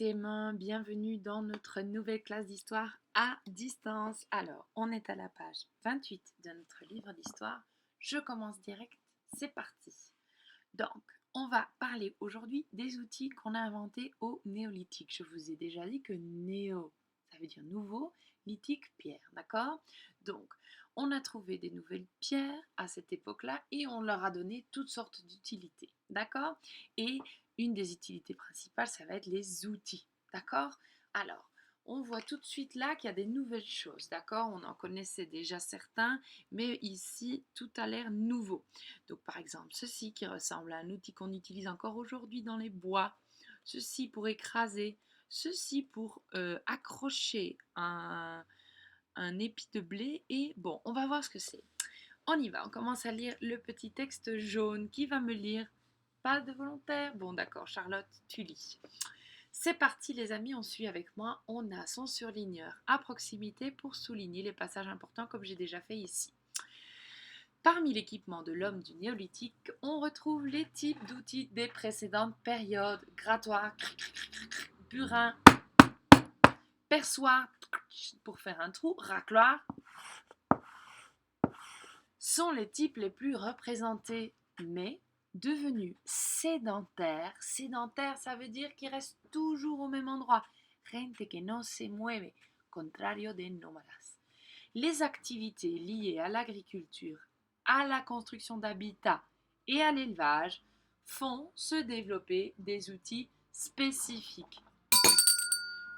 CM1, bienvenue dans notre nouvelle classe d'histoire à distance. Alors, on est à la page 28 de notre livre d'histoire. Je commence direct, c'est parti. Donc, on va parler aujourd'hui des outils qu'on a inventés au néolithique. Je vous ai déjà dit que néo, ça veut dire nouveau, lithique, pierre, d'accord? Donc, on a trouvé des nouvelles pierres à cette époque-là et on leur a donné toutes sortes d'utilités, d'accord? Et une des utilités principales, ça va être les outils, d'accord? Alors, on voit tout de suite là qu'il y a des nouvelles choses, d'accord? On en connaissait déjà certains, mais ici, tout a l'air nouveau. Donc, par exemple, ceci qui ressemble à un outil qu'on utilise encore aujourd'hui dans les bois, ceci pour écraser, ceci pour accrocher un épi de blé, et bon, on va voir ce que c'est. On y va, on commence à lire le petit texte jaune. Qui va me lire? Pas de volontaire? Bon, d'accord, Charlotte, tu lis. C'est parti les amis, on suit avec moi. On a son surligneur à proximité pour souligner les passages importants comme j'ai déjà fait ici. Parmi l'équipement de l'homme du néolithique, on retrouve les types d'outils des précédentes périodes. Grattoir, burin, perçoir pour faire un trou, racloir, sont les types les plus représentés, mais devenus sédentaires. Sédentaire, ça veut dire qu'ils restent toujours au même endroit. Gente que no se mueve, contrario de nómadas. Les activités liées à l'agriculture, à la construction d'habitats et à l'élevage font se développer des outils spécifiques.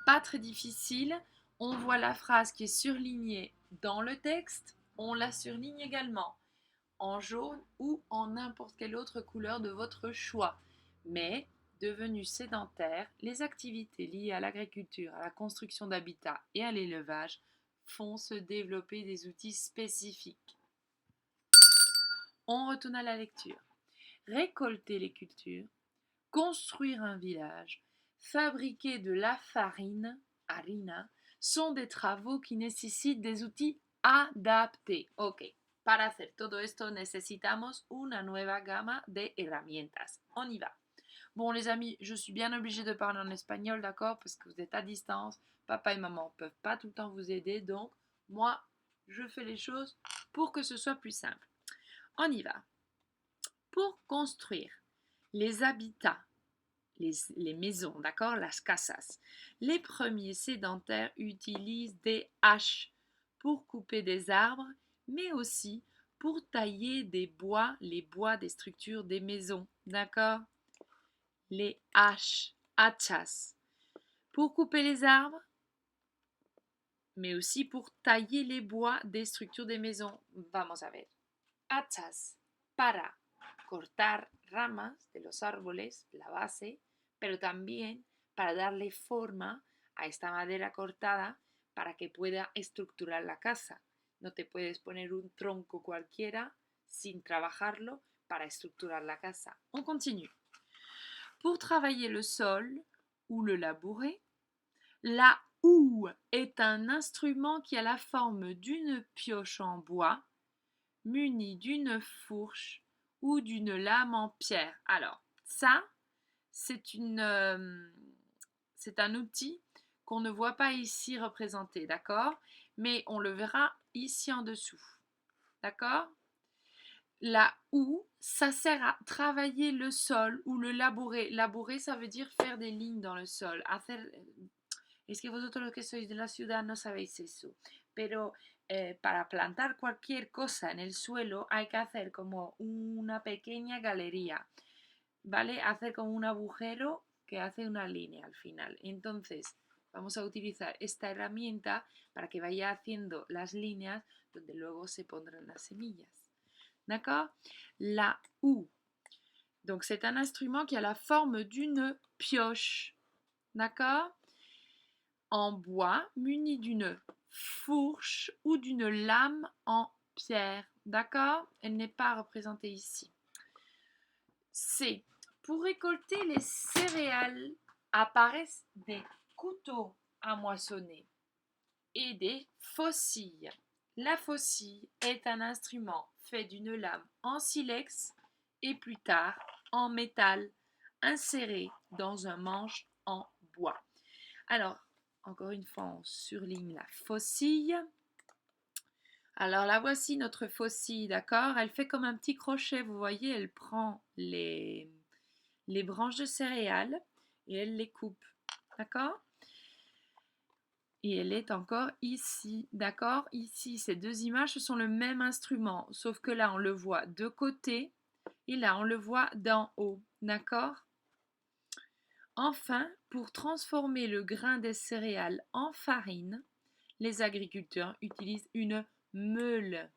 Pas très difficile, on voit la phrase qui est surlignée dans le texte, on la surligne également en jaune ou en n'importe quelle autre couleur de votre choix. Mais, devenus sédentaires, les activités liées à l'agriculture, à la construction d'habitats et à l'élevage font se développer des outils spécifiques. On retourne à la lecture. Récolter les cultures, construire un village, fabriquer de la farine, harina, sont des travaux qui nécessitent des outils adaptés. Ok, para hacer todo esto necesitamos una nueva gama de herramientas. On y va. Bon les amis, je suis bien obligée de parler en espagnol, d'accord? Parce que vous êtes à distance, papa et maman ne peuvent pas tout le temps vous aider, donc moi, je fais les choses pour que ce soit plus simple. On y va. Pour construire les habitats, les maisons, d'accord, las casas. Les premiers sédentaires utilisent des haches pour couper des arbres, mais aussi pour tailler des bois, les bois des structures des maisons, d'accord? Les haches, hachas, pour couper les arbres, mais aussi pour tailler les bois des structures des maisons. Vamos a ver. Hachas para cortar ramas de los árboles, la base, pero también para darle forma a esta madera cortada para que pueda estructurar la casa. No te puedes poner un tronco cualquiera sin trabajarlo para estructurar la casa. On continue. Pour travailler le sol ou le labourer, la houe est un instrument qui a la forme d'une pioche en bois munie d'une fourche ou d'une lame en pierre. Alors, ça, c'est un outil qu'on ne voit pas ici représenté, d'accord? Mais on le verra ici en dessous, d'accord? La houe, ça sert à travailler le sol ou le labourer. Labourer, ça veut dire faire des lignes dans le sol. Es que vosotros los que sois de la ciudad no sabéis eso. Pero para plantar cualquier cosa en el suelo hay que hacer como una pequeña galería, ¿vale? Hacer como un agujero que hace una línea al final. Entonces, vamos a utilizar esta herramienta para que vaya haciendo las líneas donde luego se pondrán las semillas. D'accord? La houe. Donc, c'est un instrument qui a la forme d'une pioche. D'accord? En bois, muni d'une fourche ou d'une lame en pierre. D'accord? Elle n'est pas représentée ici. C. Pour récolter les céréales apparaissent des couteaux à moissonner et des faucilles. La faucille est un instrument fait d'une lame en silex et plus tard en métal inséré dans un manche en bois. Alors, encore une fois, on surligne la faucille. Alors, la voici notre faucille, d'accord? Elle fait comme un petit crochet, vous voyez, elle prend les branches de céréales et elle les coupe, d'accord? Et elle est encore ici, d'accord? Ici, ces deux images, ce sont le même instrument, sauf que là, on le voit de côté et là, on le voit d'en haut, d'accord? Enfin, pour transformer le grain des céréales en farine, les agriculteurs utilisent une meule.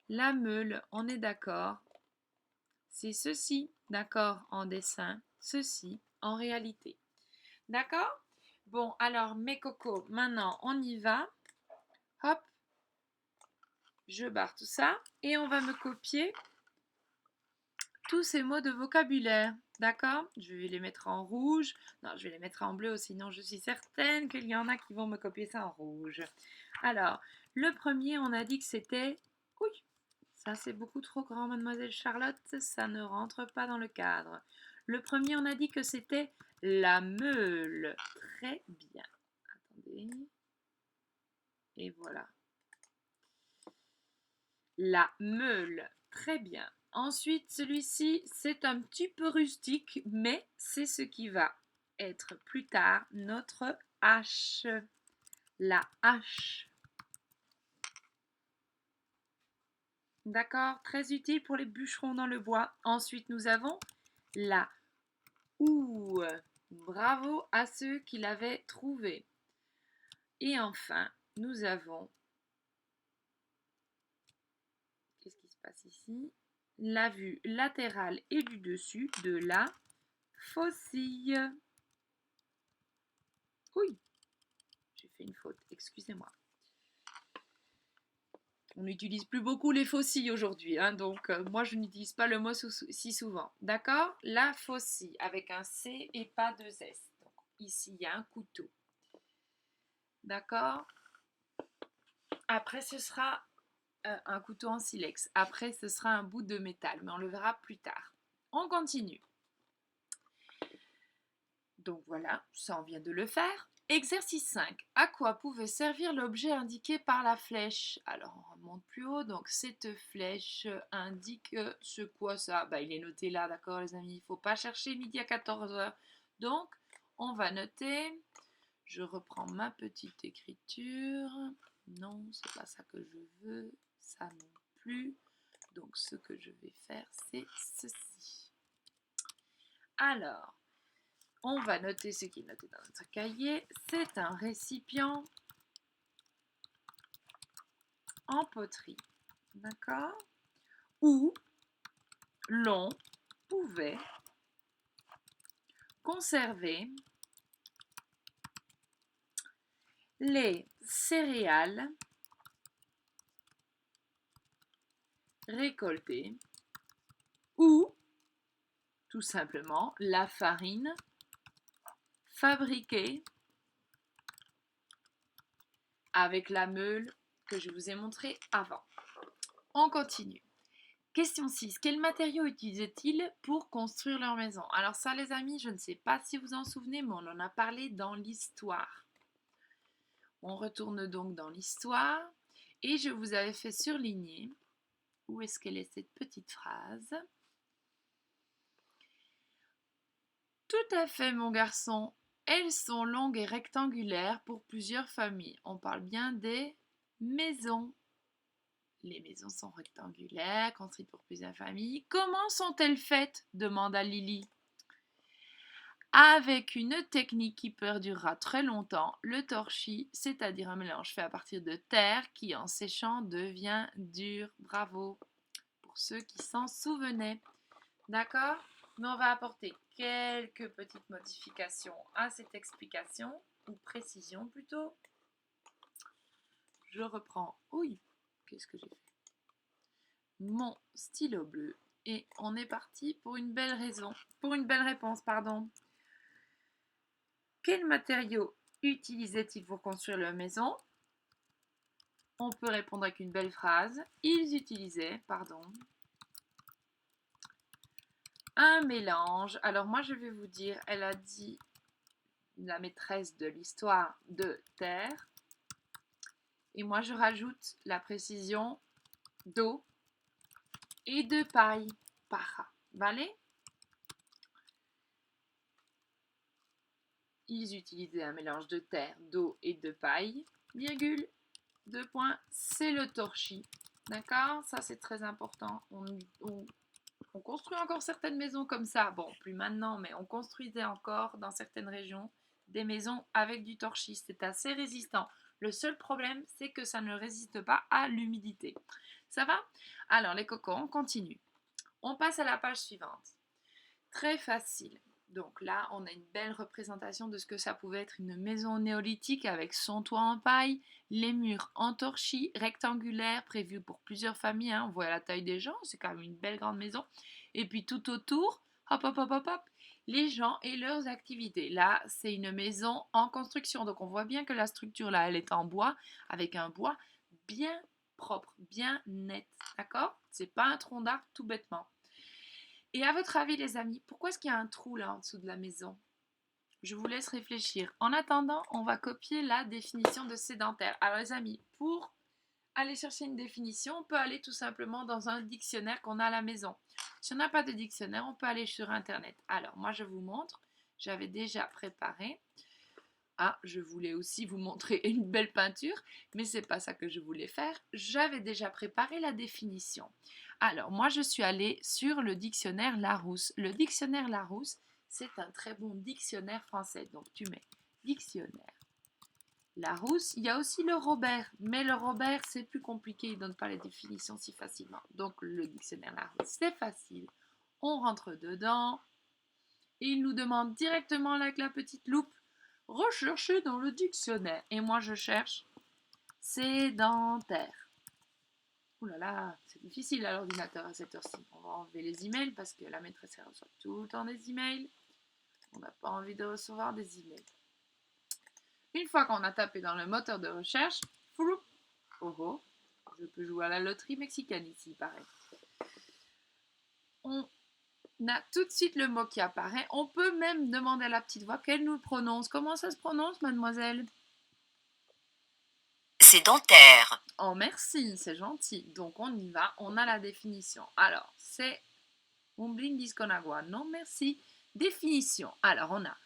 La meule, on est d'accord, c'est ceci, d'accord, en dessin, ceci en réalité. D'accord? Bon, alors mes cocos, maintenant on y va. Hop, je barre tout ça et on va me copier tous ces mots de vocabulaire. D'accord? Je vais les mettre en rouge. Non, je vais les mettre en bleu, sinon je suis certaine qu'il y en a qui vont me copier ça en rouge. Alors, le premier, on a dit que c'était... Oui, ça c'est beaucoup trop grand, mademoiselle Charlotte, ça ne rentre pas dans le cadre. Le premier, on a dit que c'était la meule. Très bien. Attendez. Et voilà. La meule. Très bien. Ensuite, celui-ci, c'est un petit peu rustique, mais c'est ce qui va être plus tard notre hache. La hache. D'accord? Très utile pour les bûcherons dans le bois. Ensuite, nous avons la houe. Bravo à ceux qui l'avaient trouvé. Et enfin, nous avons... Qu'est-ce qui se passe ici? La vue latérale et du dessus de la faucille. Oui, j'ai fait une faute, excusez-moi. On n'utilise plus beaucoup les faucilles aujourd'hui, hein, donc moi je n'utilise pas le mot si souvent. D'accord? La faucille avec un C et pas de S. Donc, ici, il y a un couteau. D'accord? Après, ce sera un couteau en silex. Après, ce sera un bout de métal, mais on le verra plus tard. On continue. Donc voilà, ça on vient de le faire. Exercice 5. À quoi pouvait servir l'objet indiqué par la flèche? Alors on remonte plus haut, donc cette flèche indique ce quoi ça? Bah, il est noté là, d'accord les amis, il ne faut pas chercher midi à 14h. Donc on va noter, je reprends ma petite écriture. Non, c'est pas ça que je veux, ça non plus. Donc ce que je vais faire, c'est ceci. Alors, on va noter ce qui est noté dans notre cahier. C'est un récipient en poterie, d'accord? Où l'on pouvait conserver les céréales récoltées ou tout simplement la farine fabriquée avec la meule que je vous ai montré avant. On continue. Question 6. Quels matériaux utilisaient-ils pour construire leur maison? Alors ça les amis, je ne sais pas si vous en souvenez, mais on en a parlé dans l'histoire. On retourne donc dans l'histoire et je vous avais fait surligner, où est-ce qu'elle est cette petite phrase? Tout à fait mon garçon, elles sont longues et rectangulaires pour plusieurs familles. On parle bien des maisons. Les maisons sont rectangulaires, construites pour plusieurs familles. Comment sont-elles faites? Demanda Lily. Avec une technique qui perdurera très longtemps, le torchis, c'est-à-dire un mélange fait à partir de terre qui en séchant devient dur. Bravo pour ceux qui s'en souvenaient. D'accord? Mais on va apporter quelques petites modifications à cette explication, ou précision plutôt. Je reprends, oui, qu'est-ce que j'ai fait? Mon stylo bleu et on est parti pour une belle réponse, pardon. Quels matériaux utilisaient-ils pour construire leur maison? On peut répondre avec une belle phrase. Ils utilisaient, un mélange. Alors moi je vais vous dire, elle a dit la maîtresse de l'histoire de terre. Et moi, je rajoute la précision d'eau et de paille. Paja, ¿vale? Ils utilisaient un mélange de terre, d'eau et de paille, virgule, 2 points, c'est le torchis. D'accord? Ça, c'est très important. On construit encore certaines maisons comme ça. Bon, plus maintenant, mais on construisait encore dans certaines régions des maisons avec du torchis. C'est assez résistant. Le seul problème, c'est que ça ne résiste pas à l'humidité. Ça va? Alors, les cocos, on continue. On passe à la page suivante. Très facile. Donc là, on a une belle représentation de ce que ça pouvait être une maison néolithique avec son toit en paille, les murs en torchis, rectangulaires, prévus pour plusieurs familles. Hein. On voit la taille des gens, c'est quand même une belle grande maison. Et puis tout autour, hop, hop, hop, hop, hop, les gens et leurs activités. Là, c'est une maison en construction. Donc on voit bien que la structure là, elle est en bois, avec un bois bien propre, bien net. D'accord? C'est pas un tronc d'arbre tout bêtement. Et à votre avis, les amis, pourquoi est-ce qu'il y a un trou là en dessous de la maison? Je vous laisse réfléchir. En attendant, on va copier la définition de sédentaire. Alors les amis, pour aller chercher une définition, on peut aller tout simplement dans un dictionnaire qu'on a à la maison. Si on n'a pas de dictionnaire, on peut aller sur Internet. Alors moi, je vous montre. J'avais déjà préparé. Ah, je voulais aussi vous montrer une belle peinture, mais c'est pas ça que je voulais faire. J'avais déjà préparé la définition. Alors, moi, je suis allée sur le dictionnaire Larousse. Le dictionnaire Larousse, c'est un très bon dictionnaire français. Donc, tu mets dictionnaire Larousse. Il y a aussi le Robert, mais le Robert, c'est plus compliqué. Il ne donne pas les définitions si facilement. Donc, le dictionnaire Larousse, c'est facile. On rentre dedans et il nous demande directement avec la petite loupe rechercher dans le dictionnaire. Et moi, je cherche sédentaire. Ouh là là, c'est difficile à l'ordinateur à cette heure-ci. On va enlever les emails parce que la maîtresse elle reçoit tout le temps des emails. On n'a pas envie de recevoir des emails. Une fois qu'on a tapé dans le moteur de recherche, floup, oh oh, je peux jouer à la loterie mexicaine ici, il paraît. On a tout de suite le mot qui apparaît. On peut même demander à la petite voix qu'elle nous le prononce. Comment ça se prononce, mademoiselle? Sédentaire. Oh, merci, c'est gentil. Donc, on y va. On a la définition. Alors, c'est un brindis con agua. Non, merci. Définition. Alors, on a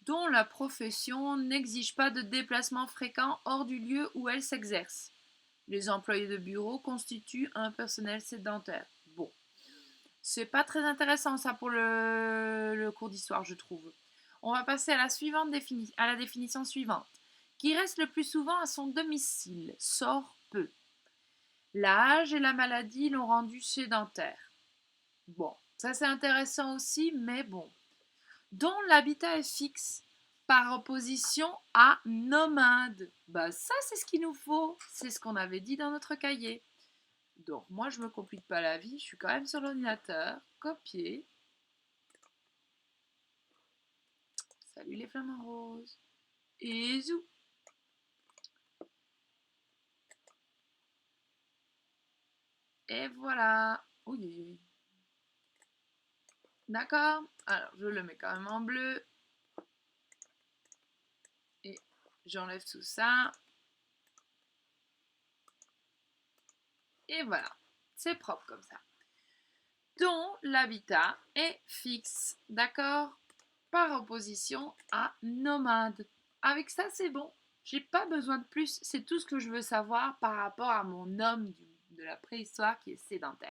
dont la profession n'exige pas de déplacement fréquent hors du lieu où elle s'exerce. Les employés de bureau constituent un personnel sédentaire. Bon, c'est pas très intéressant ça pour le cours d'histoire, je trouve. On va passer à la définition suivante. Qui reste le plus souvent à son domicile, sort peu. L'âge et la maladie l'ont rendu sédentaire. Bon, ça c'est intéressant aussi, mais bon. Dont l'habitat est fixe, par opposition à nomade. Bah ça c'est ce qu'il nous faut, c'est ce qu'on avait dit dans notre cahier. Donc moi je me complique pas la vie, je suis quand même sur l'ordinateur, copier. Salut les flamants roses. Et zou. Et voilà. Oui. D'accord. Alors, je le mets quand même en bleu. Et j'enlève tout ça. Et voilà. C'est propre comme ça. Dont l'habitat est fixe. D'accord? Par opposition à nomade. Avec ça, c'est bon. J'ai pas besoin de plus. C'est tout ce que je veux savoir par rapport à mon homme de la préhistoire qui est sédentaire.